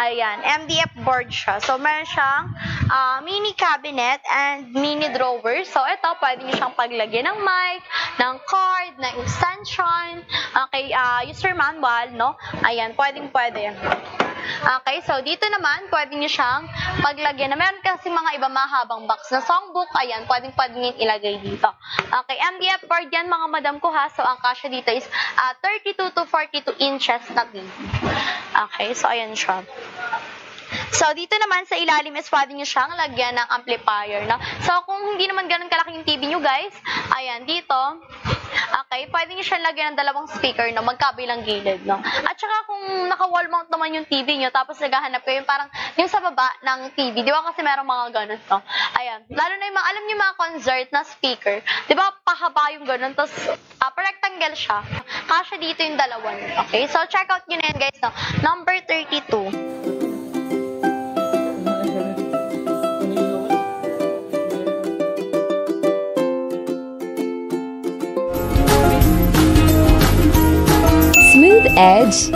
Ayan, MDF board siya. So, meron siyang mini cabinet and mini drawer. So, ito, pwede nyo siyang paglagyan ng mic, ng card, ng extension, okay, user manual, no? Ayan, pwede. Okay, so dito naman, pwede nyo siyang paglagyan na meron kasi mga iba mahabang box na songbook. Ayan, pwede nyo ilagay dito. Okay, MDF board yan mga madam ko ha. So, ang kasya dito is 32 to 42 inches na TV. Okay, so ayan siya. So, dito naman sa ilalim is pwede nyo siyang lagyan ng amplifier, no? So, kung hindi naman ganun kalaki yung TV nyo, guys, ayan, dito, okay, pwede nyo siyang lagyan ng dalawang speaker, no? Magkabilang gilid, no? At saka kung naka-wall mount naman yung TV nyo, tapos naghahanap kayo yung parang yung sa baba ng TV, di ba kasi merong mga ganun, no? Ayan, lalo na yung mga, alam nyo mga concert na speaker, di ba pahaba yung ganun, tapos rectangle siya. Kasya dito yung dalawa, okay? So, check out nyo na yan, guys, no? Number 32. Smooth edge.